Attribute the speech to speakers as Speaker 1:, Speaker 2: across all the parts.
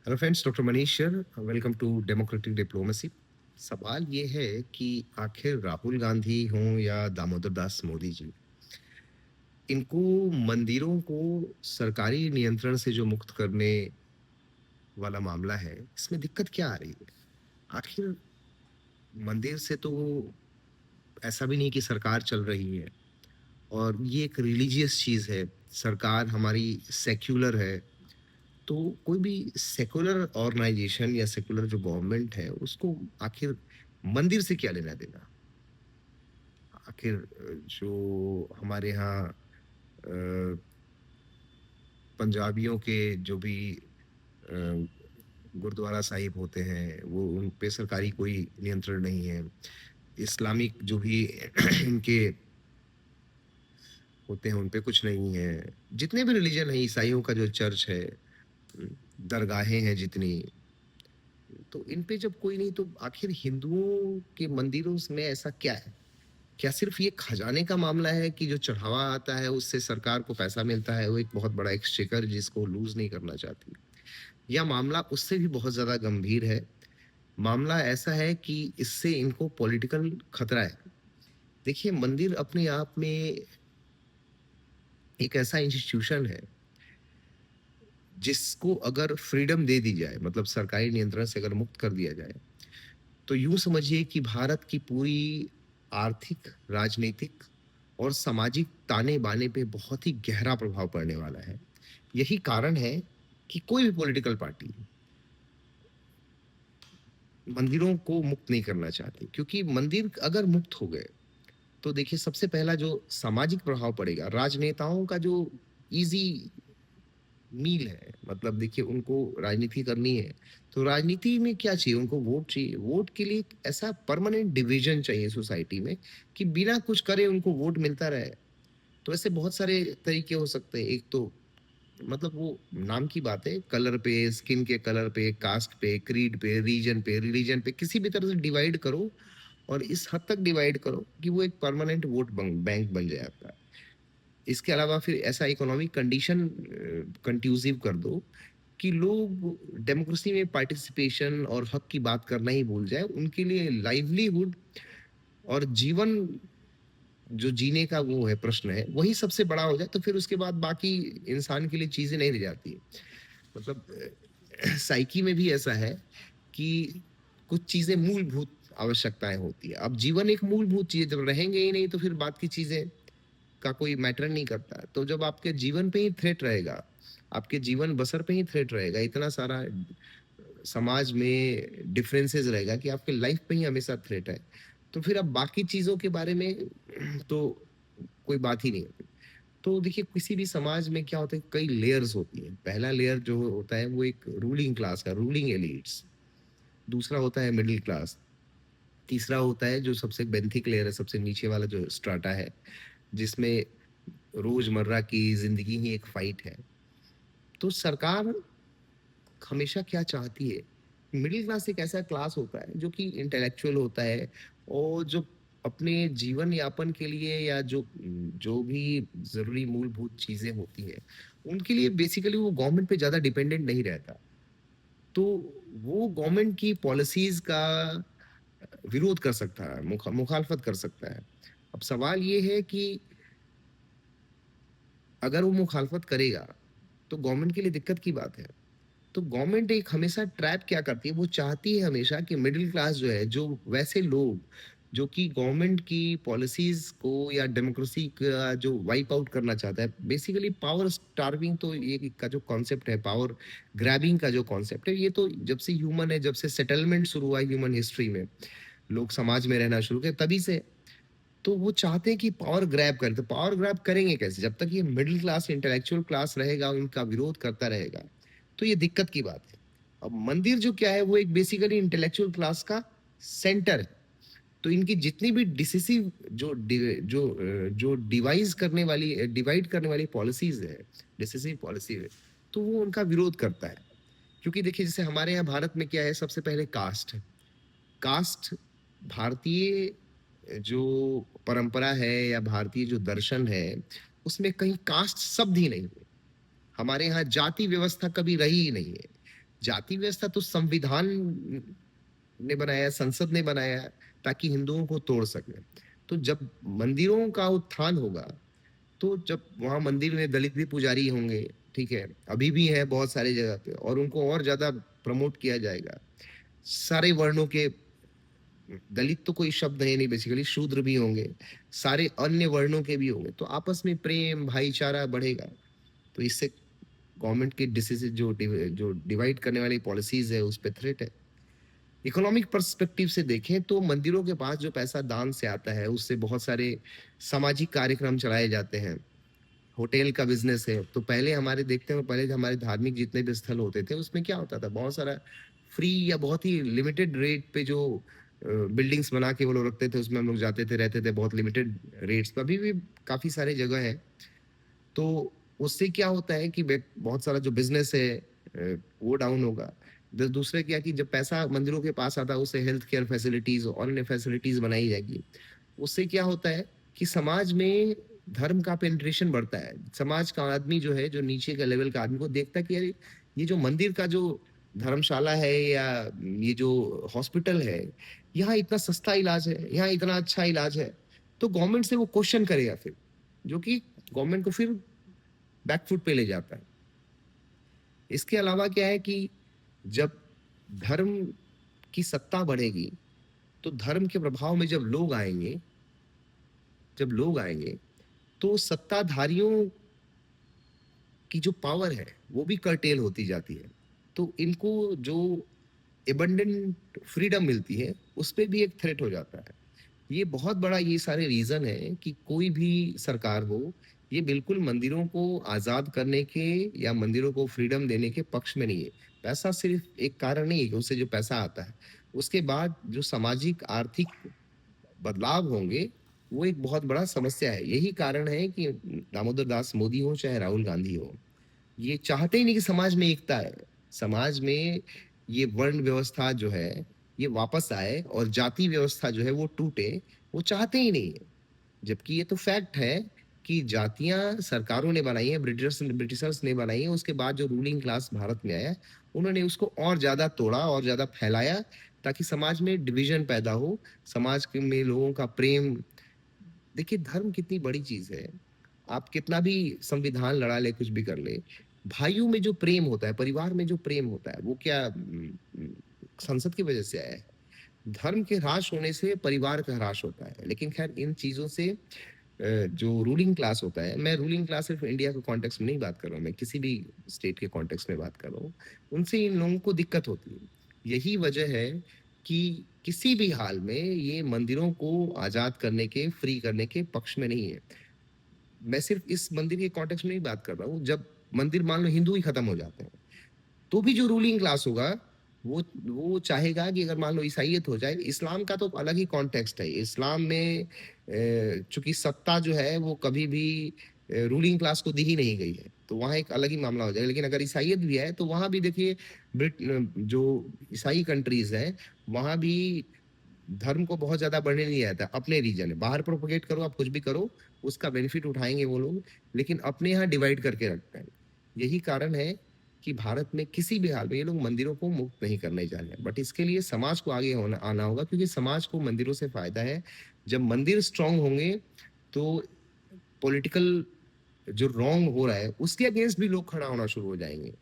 Speaker 1: Hello friends, doctor Manish here. Welcome to democratic diplomacy. सवाल ये है कि आखिर राहुल गांधी हों या दामोदर दास मोदी जी, इनको मंदिरों को सरकारी नियंत्रण से जो मुक्त करने वाला मामला है, इसमें दिक्कत क्या आ रही है? आखिर मंदिर से तो ऐसा भी नहीं कि सरकार चल रही है, और ये एक रिलीजियस चीज है। सरकार हमारी सेक्युलर है, तो कोई भी सेकुलर ऑर्गेनाइजेशन या सेकुलर जो गवर्नमेंट है, उसको आखिर मंदिर से क्या लेना देना? आखिर जो हमारे यहाँ पंजाबियों के जो भी अ, गुरुद्वारा साहिब होते हैं, वो उन पे सरकारी कोई नियंत्रण नहीं है। इस्लामिक जो भी इनके होते हैं, उन पे कुछ नहीं है। जितने भी रिलीजन है, ईसाइयों का जो चर्च है, दरगाहें हैं जितनी, तो इन पे जब कोई नहीं, तो आखिर हिंदुओं के मंदिरों में ऐसा क्या है? क्या सिर्फ ये खजाने का मामला है कि जो चढ़ावा आता है उससे सरकार को पैसा मिलता है, वो एक बहुत बड़ा एक्सचेकर जिसको लूज नहीं करना चाहती? या मामला उससे भी बहुत ज्यादा गंभीर है? मामला ऐसा है कि इससे इनको पॉलिटिकल खतरा है। देखिए, मंदिर अपने आप में एक ऐसा इंस्टीट्यूशन है जिसको अगर फ्रीडम दे दी जाए, मतलब सरकारी नियंत्रण से अगर मुक्त कर दिया जाए, तो यूं समझिए कि भारत की पूरी आर्थिक, राजनीतिक और सामाजिक ताने बाने पे बहुत ही गहरा प्रभाव पड़ने वाला है। यही कारण है कि कोई भी पॉलिटिकल पार्टी मंदिरों को मुक्त नहीं करना चाहती, क्योंकि मंदिर अगर मुक्त हो गए, तो देखिए सबसे पहला जो सामाजिक प्रभाव पड़ेगा, राजनेताओं का जो इजी मील है, मतलब देखिए उनको राजनीति करनी है, तो राजनीति में क्या चाहिए? उनको वोट चाहिए। वोट के लिए एक ऐसा परमानेंट डिवीजन चाहिए सोसाइटी में कि बिना कुछ करे उनको वोट मिलता रहे। तो ऐसे बहुत सारे तरीके हो सकते हैं। एक तो मतलब वो नाम की बात है, कलर पे, स्किन के कलर पे, कास्ट पे, क्रीड पे, रिलीजन पे, किसी भी तरह से डिवाइड करो, और इस हद तक डिवाइड करो कि वो एक परमानेंट वोट बैंक बन जाए आपका। इसके अलावा फिर ऐसा इकोनॉमिक कंडीशन कंड्यूसिव कर दो कि लोग डेमोक्रेसी में पार्टिसिपेशन और हक की बात करना ही भूल जाए। उनके लिए लाइवलीहुड और जीवन जो जीने का वो है, प्रश्न है, वही सबसे बड़ा हो जाए, तो फिर उसके बाद बाकी इंसान के लिए चीजें नहीं रह जाती। मतलब साइकी में भी ऐसा है कि कुछ चीजें मूलभूत आवश्यकताएं होती है। अब जीवन एक मूलभूत चीज है, जब रहेंगे ही नहीं तो फिर बात की चीजें का कोई मैटर नहीं करता। तो जब आपके जीवन पे ही थ्रेट रहेगा, आपके जीवन बसर पे ही थ्रेट रहेगा, इतना सारा समाज में डिफरेंसेस रहेगा कि आपके लाइफ पे ही हमेशा थ्रेट है, तो फिर अब बाकी चीजों के बारे में तो कोई बात ही नहीं होती। तो देखिए, किसी भी समाज में क्या होता है, कई लेयर्स होती हैं। पहला लेयर जो होता है वो एक रूलिंग क्लास का, रूलिंग एलिट्स। दूसरा होता है मिडिल क्लास। तीसरा होता है जो सबसे बेंथिक लेयर है, सबसे नीचे वाला जो स्ट्राटा है, जिसमें रोजमर्रा की जिंदगी ही एक फाइट है। तो सरकार हमेशा क्या चाहती है? मिडिल क्लास एक ऐसा क्लास होता है जो कि इंटेलेक्चुअल होता है, और जो अपने जीवन यापन के लिए या जो जो भी जरूरी मूलभूत चीजें होती है, उनके लिए बेसिकली वो गवर्नमेंट पे ज्यादा डिपेंडेंट नहीं रहता। तो वो गवर्नमेंट की पॉलिसीज का विरोध कर सकता है, मुखालफत कर सकता है। अब सवाल ये है कि अगर वो मुखालफत करेगा, तो गवर्नमेंट के लिए दिक्कत की बात है। तो गवर्नमेंट एक हमेशा ट्रैप क्या करती है, वो चाहती है हमेशा कि मिडिल क्लास जो है, जो वैसे लोग जो कि गवर्नमेंट की पॉलिसीज को या डेमोक्रेसी का जो वाइप आउट करना चाहता है, बेसिकली पावर स्टार्विंग, तो ये का जो कॉन्सेप्ट है, पावर ग्रैबिंग का जो कॉन्सेप्ट है, ये तो जब से ह्यूमन है, जब से सेटलमेंट शुरू हुआ ह्यूमन हिस्ट्री में, लोग समाज में रहना शुरू किए, तभी से। तो वो चाहते हैं कि पावर ग्रैब करें। तो पावर ग्रैब करेंगे कैसे? जब तक ये मिडिल क्लास, इंटेलेक्चुअल क्लास रहेगा, उनका विरोध करता रहेगा, तो ये दिक्कत की बात है। अब मंदिर जो क्या है, वो एक बेसिकली इंटेलेक्चुअल क्लास का सेंटर है। तो इनकी जितनी भी डिसिसिव जो डिवाइस करने वाली, डिवाइड करने वाली पॉलिसीज है, डिसिसिव पॉलिसी है, तो वो उनका विरोध करता है। क्योंकि देखिए, जैसे हमारे यहाँ भारत में क्या है, सबसे पहले कास्ट है। कास्ट भारतीय जो परंपरा है या भारतीय जो दर्शन है, उसमें कहीं कास्ट शब्द ही नहीं है। हमारे यहाँ जाति व्यवस्था कभी रही ही नहीं है। जाति व्यवस्था तो संविधान ने बनाया, संसद ने बनाया ताकि हिंदुओं को तोड़ सके। तो जब मंदिरों का उत्थान होगा, तो जब वहाँ मंदिर में दलित भी पुजारी होंगे, ठीक है? अभी भी हैं बहुत सारी जगह पे और उनको और ज़्यादा प्रमोट किया जाएगा। सारे वर्णों के दलित तो कोई शब्द है नहीं बेसिकली, शूद्र भी होंगे, सारे अन्य वर्णों के भी होंगे, तो आपस में प्रेम, भाईचारा बढ़ेगा। तो इससे गवर्नमेंट की डिसीज़न जो डिवाइड करने वाली पॉलिसीज़ है, उस पे थ्रेट है। इकोनॉमिक पर्सपेक्टिव से देखें तो मंदिरों के पास जो पैसा दान से आता है, उससे बहुत सारे सामाजिक कार्यक्रम चलाए जाते हैं। होटल का बिज़नेस है, तो पहले हमारे देखते हैं पहले हमारे धार्मिक जितने भी स्थल होते थे, उसमें क्या होता था, बहुत सारा फ्री या बहुत ही लिमिटेड रेट पे जो बिल्डिंग्स बना के वो लोग रखते थे, उसमें हम लोग जाते थे, रहते थे बहुत लिमिटेड रेट्स पे। अभी भी काफ़ी सारे जगह हैं। तो उससे क्या होता है कि बहुत सारा जो बिज़नेस है वो डाउन होगा। दूसरा क्या कि जब पैसा मंदिरों के पास आता है, उससे हेल्थ केयर फैसिलिटीज़ और अन्य फैसिलिटीज़ बनाई जाएगी। उससे क्या होता है कि समाज में धर्म का पेनिट्रेशन बढ़ता है। समाज का आदमी जो है, जो नीचे का लेवल का आदमी को देखता है कि अरे, ये जो मंदिर का जो धर्मशाला है या ये जो हॉस्पिटल है, यहाँ इतना सस्ता इलाज है, यहाँ इतना अच्छा इलाज है। तो गवर्नमेंट से वो क्वेश्चन करेगा फिर, जो कि गवर्नमेंट को फिर बैक फुट पे ले जाता है। इसके अलावा क्या है कि जब धर्म की सत्ता बढ़ेगी, तो धर्म के प्रभाव में जब लोग आएँगे, तो सत्ताधारियों की जो पावर है, वो भी कर्टेल होती जाती है। तो इनको जो एबंडेंट फ्रीडम मिलती है, उस पे भी एक थ्रेट हो जाता है। ये बहुत बड़ा ये सारे रीज़न है कि कोई भी सरकार हो, ये बिल्कुल मंदिरों को आज़ाद करने के या मंदिरों को फ्रीडम देने के पक्ष में नहीं है। पैसा सिर्फ़ एक कारण नहीं है कि उससे जो पैसा आता है, उसके बाद जो सामाजिक आर्थिक बदलाव होंगे, वो एक बहुत बड़ा समस्या है। यही कारण है कि दामोदर दास मोदी हो चाहे राहुल गांधी हो, ये चाहते ही नहीं कि समाज में एकता है। समाज में ये वर्ण व्यवस्था जो है, ये वापस आए और जाति व्यवस्था जो है वो टूटे, वो चाहते ही नहीं है। जबकि ये तो फैक्ट है कि जातियाँ सरकारों ने बनाई हैं, ब्रिटिशर्स ने बनाई हैं, उसके बाद जो रूलिंग क्लास भारत में आया, उन्होंने उसको और ज़्यादा तोड़ा और ज़्यादा फैलाया ताकि समाज में डिवीज़न पैदा हो, समाज के में लोगों का प्रेम। देखिए धर्म कितनी बड़ी चीज़ है। आप कितना भी संविधान लड़ा ले, कुछ भी कर ले, भाइयों में जो प्रेम होता है, परिवार में जो प्रेम होता है, वो क्या संसद की वजह से आया है? धर्म के ह्रास होने से परिवार का ह्रास होता है। लेकिन खैर इन चीज़ों से जो रूलिंग क्लास होता है, मैं रूलिंग क्लास सिर्फ़ इंडिया के कॉन्टेक्स्ट में नहीं बात कर रहा हूँ, मैं किसी भी स्टेट के कॉन्टेक्स्ट में बात कर रहा हूँ। उनसे इन लोगों को दिक्कत होती है। यही वजह है कि किसी भी हाल में ये मंदिरों को आज़ाद करने के, फ्री करने के पक्ष में नहीं है। मैं सिर्फ़ इस मंदिर के कॉन्टेक्स्ट में नहीं बात कर रहा हूँ, जब मंदिर मान लो हिंदू ही खत्म हो जाते हैं, तो भी जो रूलिंग क्लास होगा, वो चाहेगा कि अगर मान लो ईसाईयत हो जाए, इस्लाम का तो अलग ही कॉन्टेक्स्ट है। इस्लाम में चूँकि सत्ता जो है वो कभी भी रूलिंग क्लास को दी ही नहीं गई है, तो वहाँ एक अलग ही मामला हो जाएगा। लेकिन अगर ईसाईयत भी है, तो वहाँ भी देखिए जो ईसाई कंट्रीज़ हैं, वहाँ भी धर्म को बहुत ज़्यादा बढ़ने नहीं आता, अपने रीजन है। बाहर प्रोपेगेट करो, आप कुछ भी करो, उसका बेनिफिट उठाएँगे वो लोग, लेकिन अपने यहाँ डिवाइड करके रखते हैं। यही कारण है कि भारत में किसी भी हाल में ये लोग मंदिरों को मुक्त नहीं करने जा रहे हैं। बट इसके लिए समाज को आगे होना आना होगा, क्योंकि समाज को मंदिरों से फ़ायदा है। जब मंदिर स्ट्रॉन्ग होंगे, तो पॉलिटिकल जो रॉन्ग हो रहा है, उसके अगेंस्ट भी लोग खड़ा होना शुरू हो जाएँगे।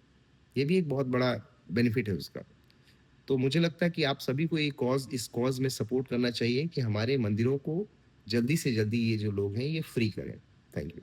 Speaker 1: ये भी एक बहुत बड़ा बेनिफिट है उसका। तो मुझे लगता है कि आप सभी को इस कॉज़ में सपोर्ट करना चाहिए कि हमारे मंदिरों को जल्दी से जल्दी ये जो लोग हैं, ये फ्री करें। Thank you.